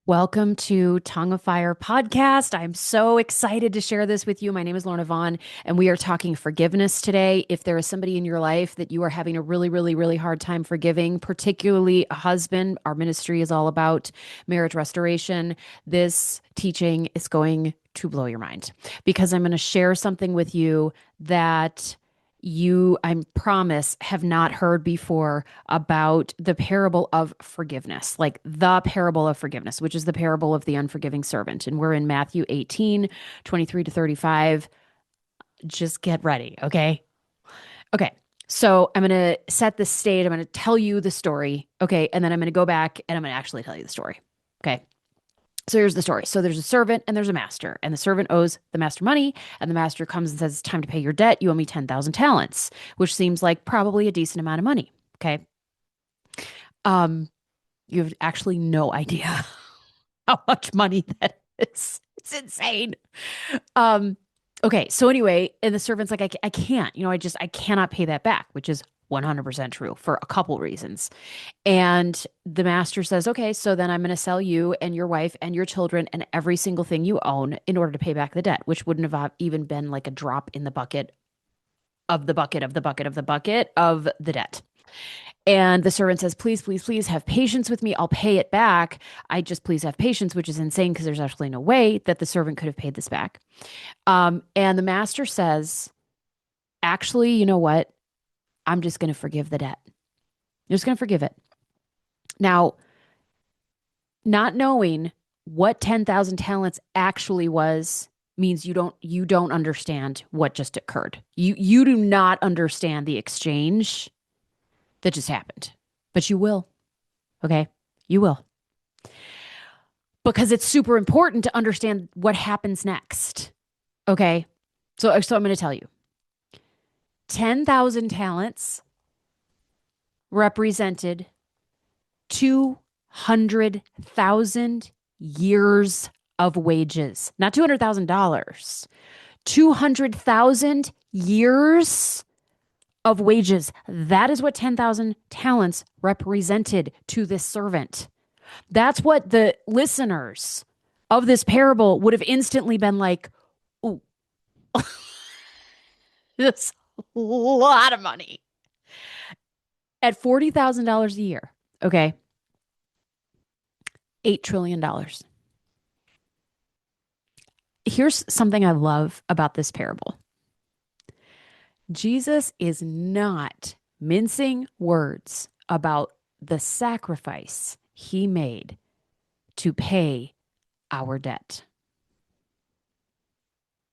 Welcome to Tongue of Fire podcast. I'm so excited to share this with you. My name is Lorna Vaughn, and we are talking forgiveness today. If there is somebody in your life that you are having a really hard time forgiving, particularly a husband, our ministry is all about marriage restoration. This teaching is going to blow your mind because I'm going to share something with you that you, I promise, have not heard before about the parable of forgiveness, like the parable of forgiveness, which is the parable of the unforgiving servant. And we're in Matthew 18:23 to 35. Just get ready, okay? Okay. So I'm going to set the stage. I'm going to tell you the story, okay? And then I'm going to go back and I'm going to actually tell you the story, okay? So here's the story. So there's a servant and there's a master, and the servant owes the master money, and the master comes and says, "It's time to pay your debt. You owe me 10,000 talents," which seems like probably a decent amount of money. Okay. Um, you have actually no idea how much money that is. It's insane. Um, okay. So anyway, and the servant's like, I can't, I cannot pay that back, which is 100% true for a couple reasons. And the master says, okay, so then I'm going to sell you and your wife and your children and every single thing you own in order to pay back the debt, which wouldn't have even been like a drop in the bucket of the bucket of the bucket of the bucket of the debt. And the servant says, please have patience with me. I'll pay it back. I just please have patience, which is insane because there's actually no way that the servant could have paid this back. And the master says, actually, you know what? I'm just going to forgive the debt. I'm just going to forgive it. Now, not knowing what 10,000 talents actually was means you don't understand what just occurred. You do not understand the exchange that just happened. But you will, okay? You will. Because it's super important to understand what happens next. Okay? So I'm going to tell you. 10,000 talents represented 200,000 years of wages. Not $200,000. 200,000 years of wages. That is what 10,000 talents represented to this servant. That's what the listeners of this parable would have instantly been like, ooh, that's a lot of money. At $40,000 a year, okay, $8 trillion. Here's something I love about this parable. Jesus is not mincing words about the sacrifice he made to pay our debt.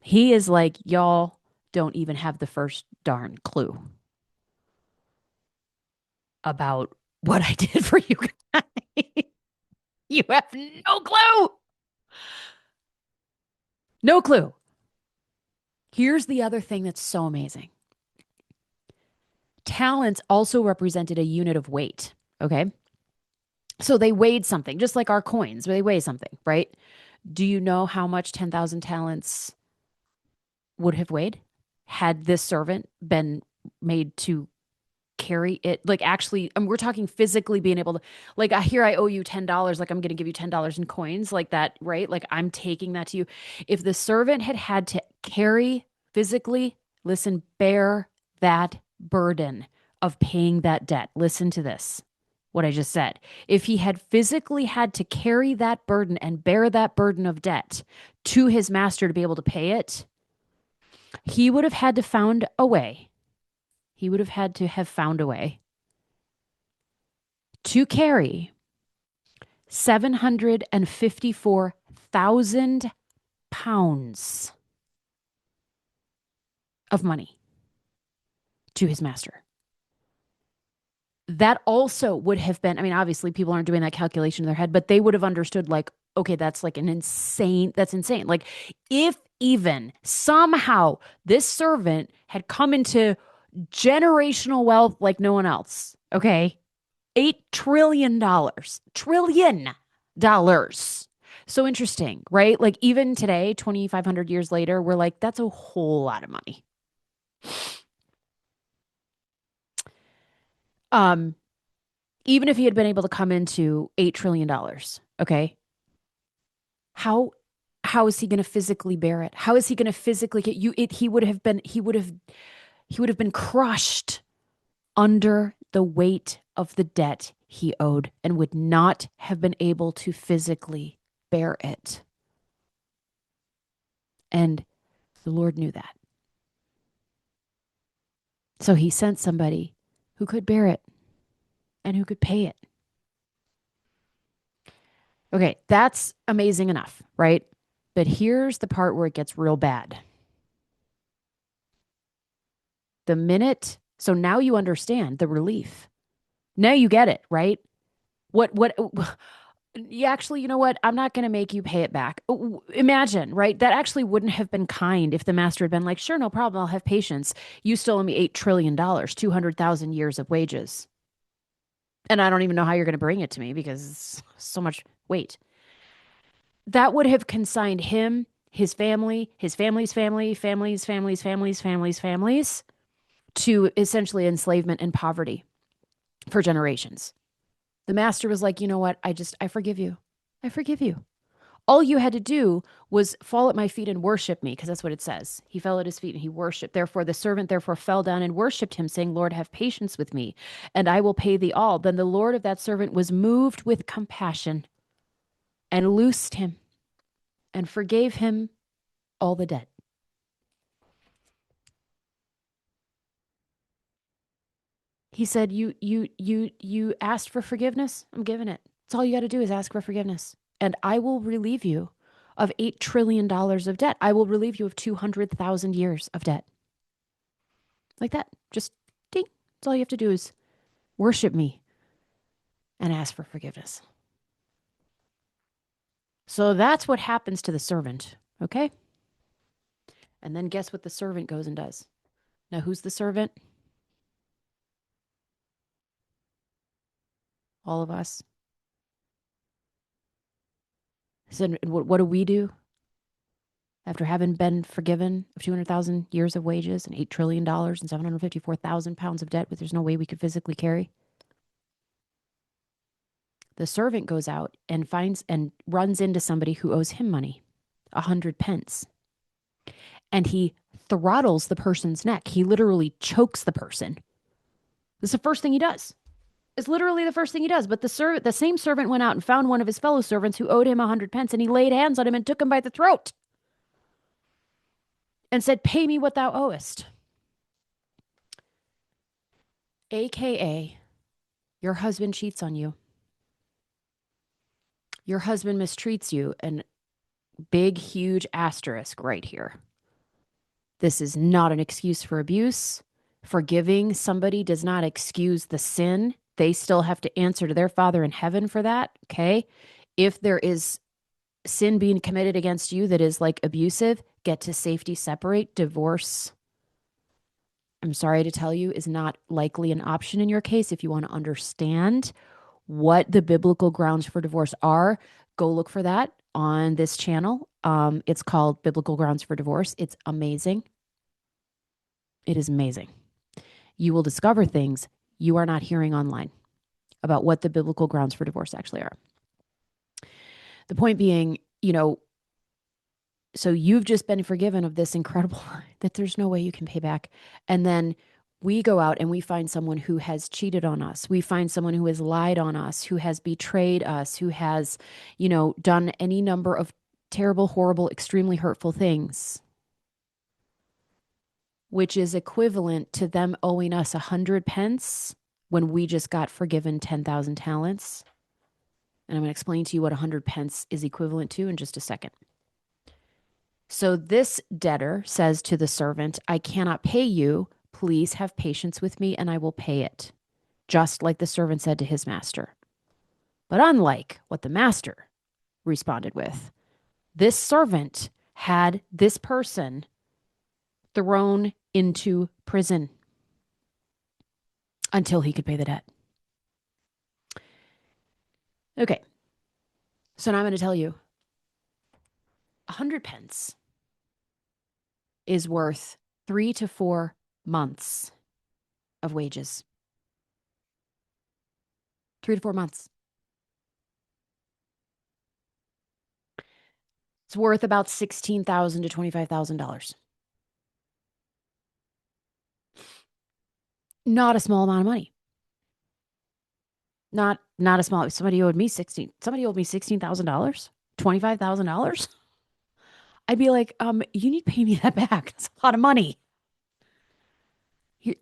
He is like, y'all don't even have the first darn clue about what I did for you guys. You have no clue. No clue. Here's the other thing that's so amazing. Talents also represented a unit of weight. Okay. So they weighed something, just like our coins, they weigh something, right? Do you know how much 10,000 talents would have weighed had this servant been made to carry it? Like, actually, we're talking physically being able to, like, here I owe you $10, like I'm going to give you $10 in coins, like that, right? Like I'm taking that to you. If the servant had to carry physically, listen, bear that burden of paying that debt. Listen to this, what I just said. If he had physically had to carry that burden and bear that burden of debt to his master to be able to pay it, he would have had to found a way. He would have had to have found a way to carry 754,000 pounds of money to his master. That also would have been, I mean, obviously people aren't doing that calculation in their head, but they would have understood, like, okay, that's like that's insane. Like, if even somehow this servant had come into generational wealth like no one else, okay, $8 trillion dollars. So interesting, right? Like, even today, 2,500 years later, we're like, that's a whole lot of money. Um, Even if he had been able to come into $8 trillion, okay, How how is he going to physically bear it? How is he going to physically get you it he would have been crushed under the weight of the debt he owed and would not have been able to physically bear it. And the Lord knew that. So he sent somebody who could bear it and who could pay it. Okay, that's amazing enough, right? But here's the part where it gets real bad. The minute, so now you understand the relief. Now you get it, right? What you actually, you know what? I'm not going to make you pay it back. Imagine, right? That actually wouldn't have been kind if the master had been like, sure, no problem. I'll have patience. You still owe me $8 trillion, 200,000 years of wages. And I don't even know how you're going to bring it to me because it's so much weight. That would have consigned him, his family, his family's family, families to essentially enslavement and poverty for generations. The master was like, you know what? I forgive you. I forgive you. All you had to do was fall at my feet and worship me, because that's what it says. He fell at his feet and he worshiped. Therefore, the servant fell down and worshiped him, saying, Lord, have patience with me, and I will pay thee all. Then the Lord of that servant was moved with compassion and loosed him and forgave him all the debt. He said, you asked for forgiveness. I'm giving it. That's all you got to do is ask for forgiveness. And I will relieve you of $8 trillion of debt. I will relieve you of 200,000 years of debt. Like that. Just ding. That's all you have to do is worship me and ask for forgiveness. So that's what happens to the servant. Okay. And then guess what the servant goes and does? Now, who's the servant? All of us. So what do we do after having been forgiven of 200,000 years of wages and $8 trillion and 754,000 pounds of debt, which there's no way we could physically carry? The servant goes out and finds and runs into somebody who owes him money, 100 pence. And he throttles the person's neck. He literally chokes the person. This is the first thing he does. It's literally the first thing he does. But the same servant went out and found one of his fellow servants who owed him 100 pence, and he laid hands on him and took him by the throat and said, pay me what thou owest. AKA, your husband cheats on you. Your husband mistreats you. And big, huge asterisk right here. This is not an excuse for abuse. Forgiving somebody does not excuse the sin. They still have to answer to their Father in heaven for that. Okay. If there is sin being committed against you that is like abusive, get to safety, separate, divorce. I'm sorry to tell you, is not likely an option in your case. If you want to understand what the biblical grounds for divorce are, go look for that on this channel. It's called Biblical Grounds for Divorce. It's amazing. It is amazing. You will discover things you are not hearing online about what the biblical grounds for divorce actually are. The point being, so you've just been forgiven of this incredible that there's no way you can pay back. And then we go out and we find someone who has cheated on us. We find someone who has lied on us, who has betrayed us, who has, done any number of terrible, horrible, extremely hurtful things, which is equivalent to them owing us 100 pence when we just got forgiven 10,000 talents. And I'm going to explain to you what 100 pence is equivalent to in just a second. So this debtor says to the servant, I cannot pay you. Please have patience with me and I will pay it. Just like the servant said to his master. But unlike what the master responded with, this servant had this person thrown into prison until he could pay the debt. Okay. So now I'm going to tell you 100 pence is worth 3 to 4 months of wages. 3 to 4 months. It's worth about $16,000 to $25,000. Not a small amount of money. Not a small. Somebody owed me $16,000, $25,000. I'd be like, you need to pay me that back. It's a lot of money.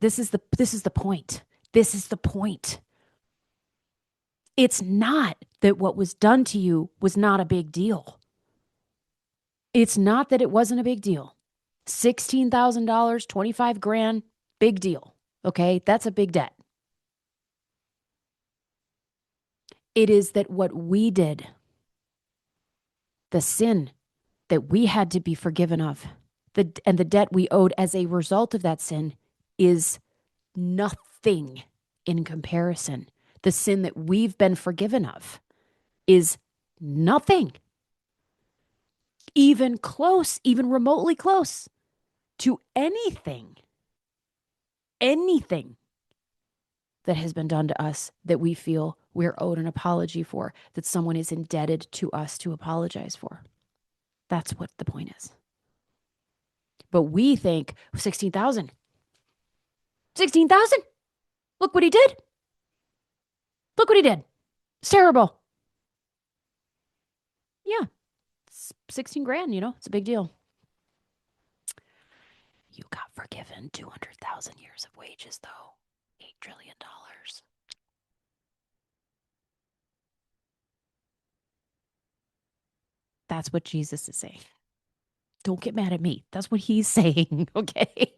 This is the point. This is the point. It's not that what was done to you was not a big deal. It's not that it wasn't a big deal. $16,000, 25 grand, big deal. Okay. That's a big debt. It is that what we did, the sin that we had to be forgiven of, and the debt we owed as a result of that sin is nothing in comparison. The sin that we've been forgiven of is nothing, even close, even remotely close to anything that has been done to us that we feel we're owed an apology for, that someone is indebted to us to apologize for. That's what the point is. But we think 16,000. 16,000? Look what he did. Look what he did. It's terrible. Yeah. It's 16 grand, it's a big deal. You got forgiven 200,000 years of wages, though. $8 trillion. That's what Jesus is saying. Don't get mad at me. That's what he's saying, okay?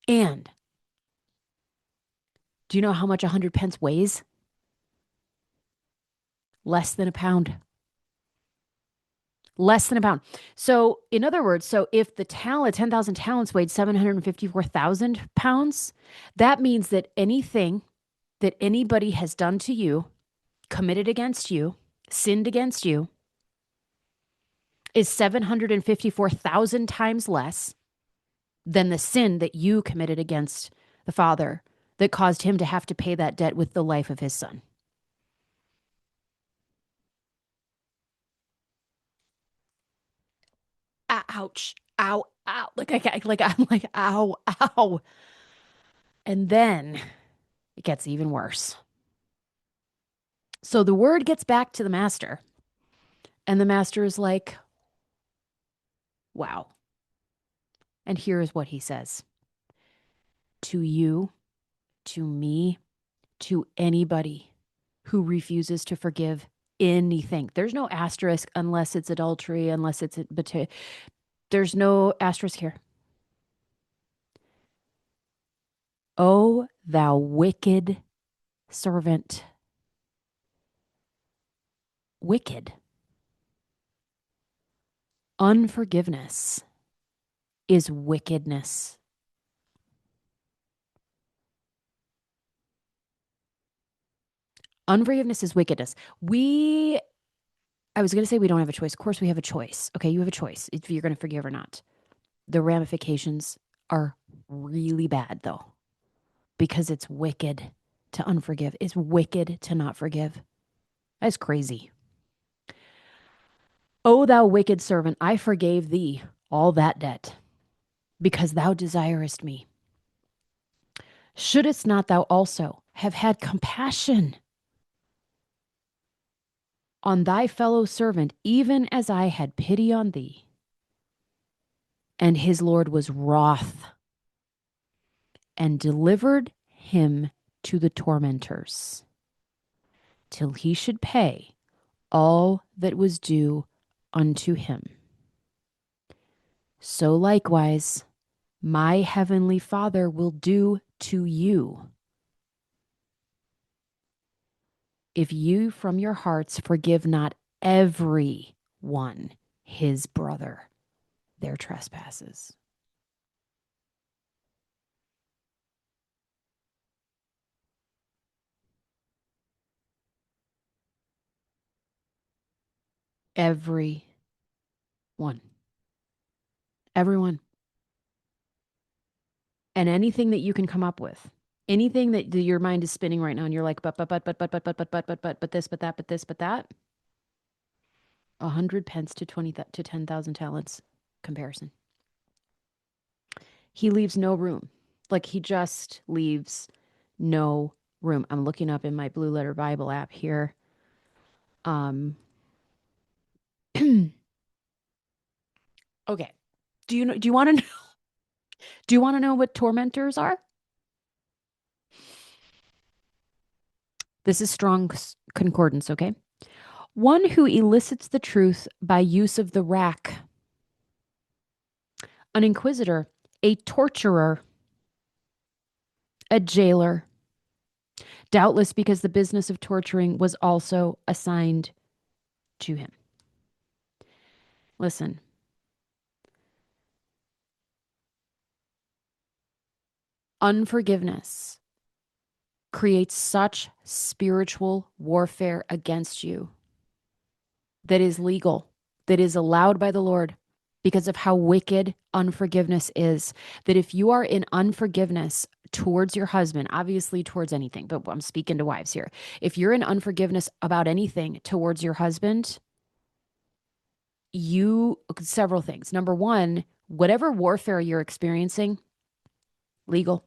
And do you know how much 100 pence weighs? Less than a pound. Less than a pound. So, in other words, if the 10,000 talents weighed 754,000 pounds, that means that anything that anybody has done to you, committed against you, sinned against you, is 754,000 times less than the sin that you committed against the Father that caused him to have to pay that debt with the life of his son. Ouch. Ow, ow. I'm like, ow, ow. And then it gets even worse. So the word gets back to the master, and the master is like, wow. And here's what he says: to you, to me, to anybody who refuses to forgive anything. There's no asterisk unless it's adultery, unless it's there's no asterisk here. Oh, thou wicked servant. Wicked. Unforgiveness is wickedness. Unforgiveness is wickedness. I was going to say we don't have a choice. Of course, we have a choice. Okay, you have a choice if you're going to forgive or not. The ramifications are really bad, though, because it's wicked to unforgive. It's wicked to not forgive. That's crazy. O thou wicked servant, I forgave thee all that debt, because thou desirest me. Shouldest not thou also have had compassion on thy fellow servant, even as I had pity on thee? And his Lord was wroth and delivered him to the tormentors till he should pay all that was due unto him. So likewise, my heavenly Father will do to you, if you from your hearts forgive not every one his brother their trespasses. Every one. Everyone. And anything that you can come up with. Anything that your mind is spinning right now and you're like, but this, but that, but this, but that, 100 pence to 10,000 talents comparison. He leaves no room. Like he just leaves no room. I'm looking up in my Blue Letter Bible app here. Um, okay. Do you want to know, do you want to know what tormentors are? This is Strong's concordance, okay? One who elicits the truth by use of the rack, an inquisitor, a torturer, a jailer, doubtless because the business of torturing was also assigned to him. Listen, unforgiveness creates such spiritual warfare against you that is legal, that is allowed by the Lord because of how wicked unforgiveness is. That if you are in unforgiveness towards your husband, obviously towards anything, but I'm speaking to wives here. If you're in unforgiveness about anything towards your husband, several things. Number one, whatever warfare you're experiencing, legal.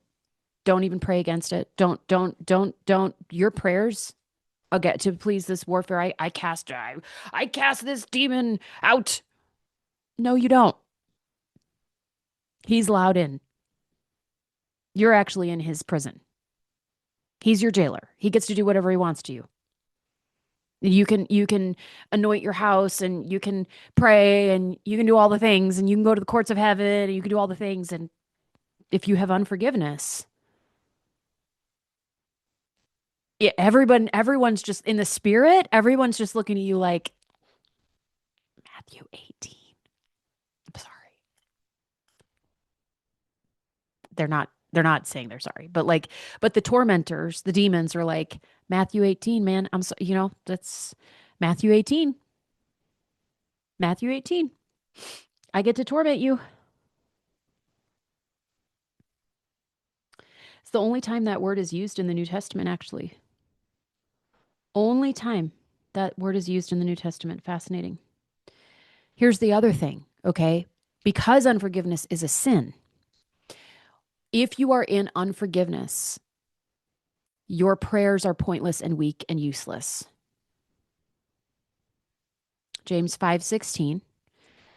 Don't even pray against it. Don't. Your prayers, again, to please this warfare. I cast this demon out. No, you don't. He's allowed in. You're actually in his prison. He's your jailer. He gets to do whatever he wants to you. You can anoint your house and you can pray and you can do all the things and you can go to the courts of heaven and you can do all the things. And if you have unforgiveness, yeah, everyone's just in the spirit. Everyone's just looking at you like Matthew 18. I'm sorry. They're not saying they're sorry, but the tormentors, the demons are like, Matthew 18, man. I'm so, that's Matthew 18. Matthew 18. I get to torment you. It's the only time that word is used in the New Testament, actually. Only time that word is used in the New Testament. Fascinating. Here's the other thing, okay? Because unforgiveness is a sin, if you are in unforgiveness, your prayers are pointless and weak and useless. James 5:16,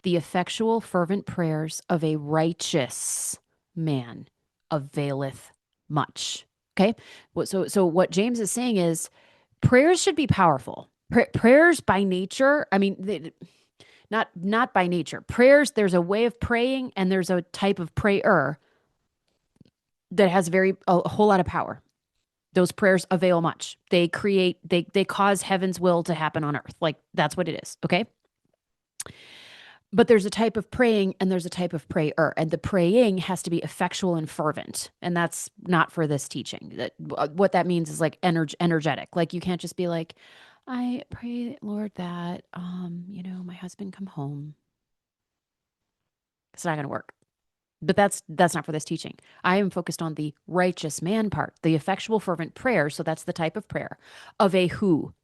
the effectual fervent prayers of a righteous man availeth much. Okay? So what James is saying is prayers should be powerful. Prayers by nature, I mean, not by nature. Prayers, there's a way of praying and there's a type of prayer that has a whole lot of power. Those prayers avail much. They cause heaven's will to happen on earth. Like that's what it is. Okay. But there's a type of praying and there's a type of prayer. And the praying has to be effectual and fervent. And that's not for this teaching. What that means is like energetic. Like you can't just be like, I pray, Lord, that, my husband come home. It's not going to work. But that's not for this teaching. I am focused on the righteous man part, the effectual fervent prayer. So that's the type of prayer of a who?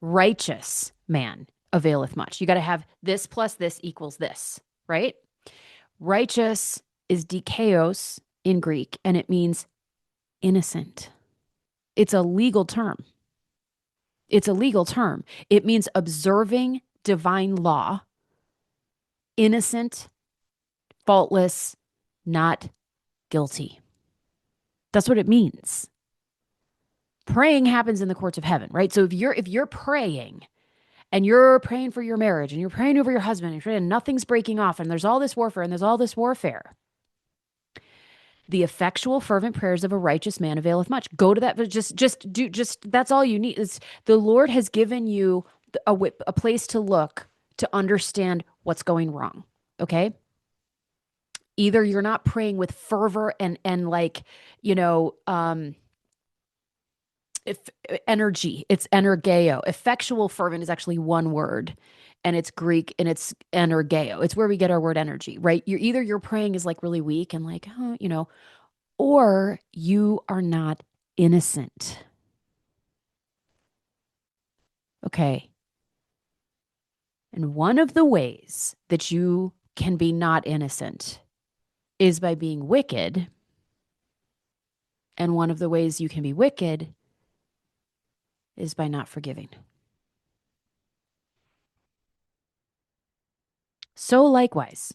Righteous man availeth much. You got to have this plus this equals this, right? Righteous is dikaios in Greek, and it means innocent. It's a legal term. It's a legal term. It means observing divine law, innocent, faultless, not guilty. That's what it means. Praying happens in the courts of heaven, right? So if you're praying and you're praying for your marriage and you're praying over your husband and you're praying, nothing's breaking off and there's all this warfare and there's all this warfare, the effectual fervent prayers of a righteous man availeth much. Go to that, but just that's all you need. Is the Lord has given you a place to look to understand what's going wrong. Okay. Either you're not praying with fervor and like, if energy, it's energeo. Effectual fervent is actually one word and it's Greek and it's energeo. It's where we get our word energy, right? You're praying is like really weak and like, or you are not innocent. Okay. And one of the ways that you can be not innocent is by being wicked. And one of the ways you can be wicked is by not forgiving. So likewise,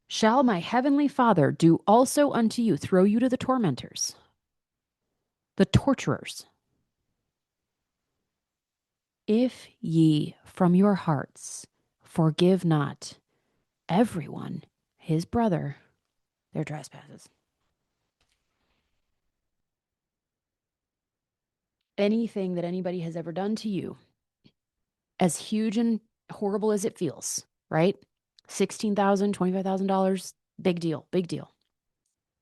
shall my heavenly Father do also unto you, throw you to the tormentors, the torturers, if ye from your hearts forgive not everyone his brother their trespasses. Anything that anybody has ever done to you, as huge and horrible as it feels, right? $16,000, $25,000, big deal, big deal.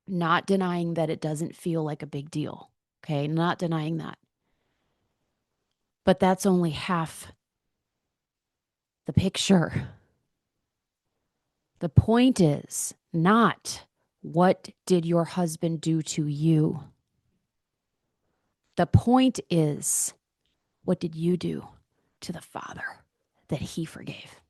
Not denying that it doesn't feel like a big deal. Okay, not denying that. But that's only half the picture. The point is not what did your husband do to you? The point is what did you do to the Father that he forgave?